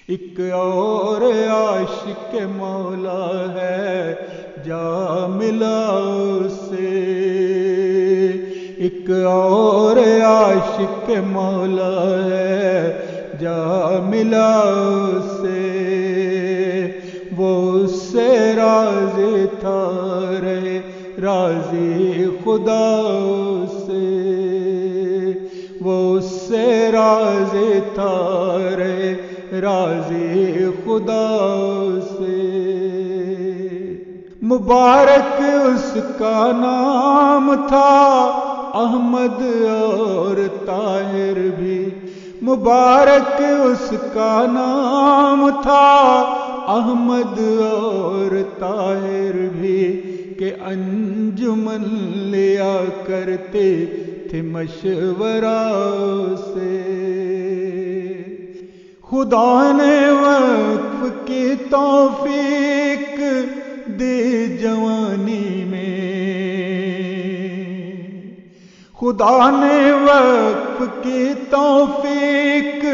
ایک اور عاشق مولا ہے جا ملا اسے، ایک اور عاشق مولا ہے جا ملا اسے، وہ اس سے راضی تھا رہے راضی خدا سے، وہ اس سے راضی تھا رہے راضی خدا سے۔ مبارک اس کا نام تھا احمد اور طاہر بھی، مبارک اس کا نام تھا احمد اور طاہر بھی، کہ انجمن لیا کرتے تھے مشورہ سے۔ خدا نے وقف کی توفیق دی جوانی میں، خدا نے وقف کی توفیق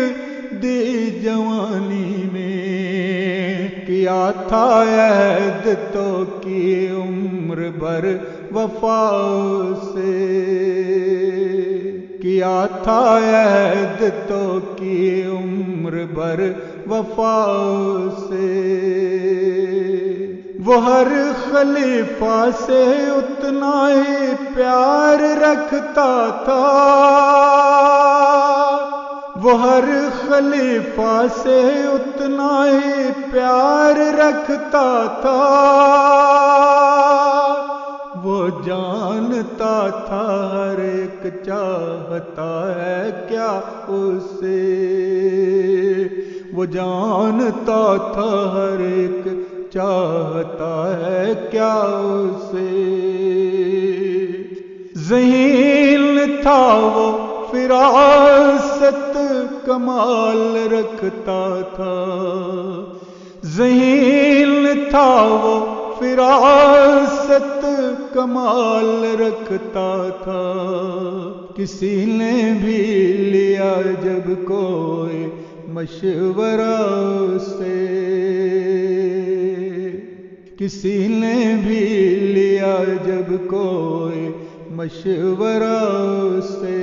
دی جوانی میں، کیا تھا عہد تو کی عمر بھر وفا سے، کیا تھا عہد تو کی عمر بھر وفا سے۔ وہ ہر خلیفہ سے اتنا ہی پیار رکھتا تھا، وہ ہر خلیفہ سے اتنا ہی پیار رکھتا تھا، وہ جانتا تھا ہر ایک چاہتا ہے کیا اسے، وہ جانتا تھا ہر ایک چاہتا ہے کیا اسے۔ ذہین تھا وہ فراست کمال رکھتا تھا، ذہین تھا وہ فراست کمال رکھتا تھا، کسی نے بھی لیا جب کوئی مشورہ سے، کسی نے بھی لیا جب کوئی مشورہ سے،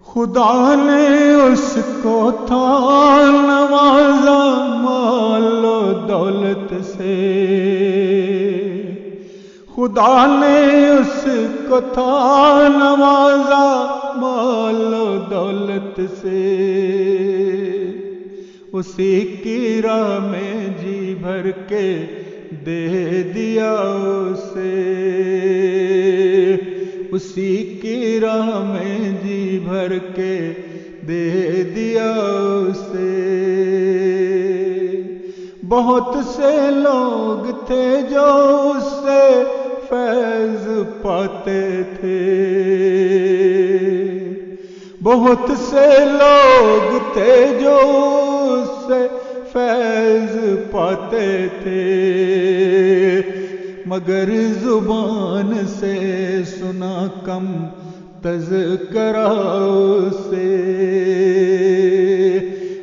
خدا نے اس کو تھا نوازا مال و دولت سے، خدا نے اس کو تھا نوازا مال و دولت سے، اسی کی راہ میں جی بھر کے دے دیا اسے، اسی کی راہ میں جی بھر کے دے دیا اسے۔ بہت سے لوگ تھے جو اس سے فیض پاتے تھے، بہت سے لوگ تھے جو اس سے فیض پاتے تھے، مگر زبان سے سنا کم تذکرہ سے،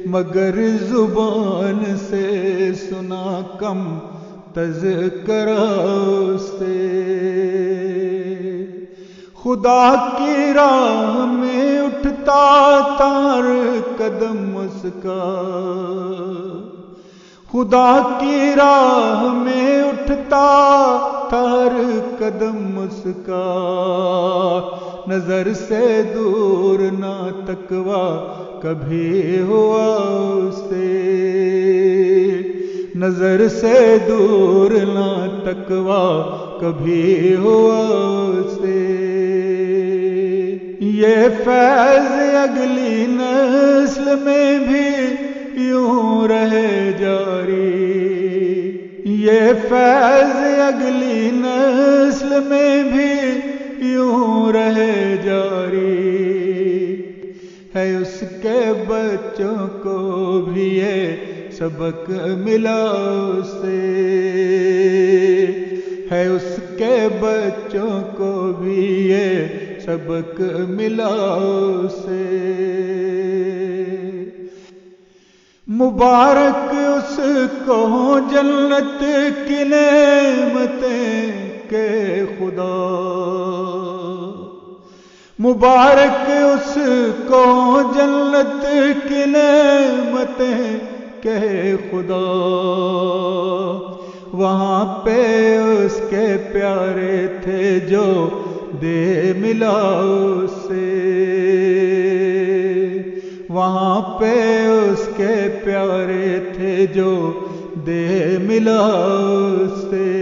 مگر زبان سے سنا کم تذکرہ سے۔ خدا کی راہ میں اٹھتا تھا ہر قدم اس کا، خدا کی راہ میں اٹھتا تھا ہر قدم اس کا، نظر سے دور نہ تقویٰ کبھی ہوا اسے، نظر سے دور نہ تقویٰ کبھی ہوا اسے۔ یہ فیض اگلی نسل میں بھی یوں رہے جاری، یہ فیض اگلی نسل میں بھی یوں رہے جاری، ہے اس کے بچوں کو بھی یہ سبق ملا اسے، ہے اس کے بچوں کو بھی یہ سبق ملا اسے۔ مبارک اس کو جنت کی نعمتیں کہ خدا، مبارک اس کو جنت کی نعمتیں کہ خدا، وہاں پہ اس کے پیارے تھے جو دے ملا اسے، وہاں پہ اس کے پیارے تھے جو دے ملا اسے۔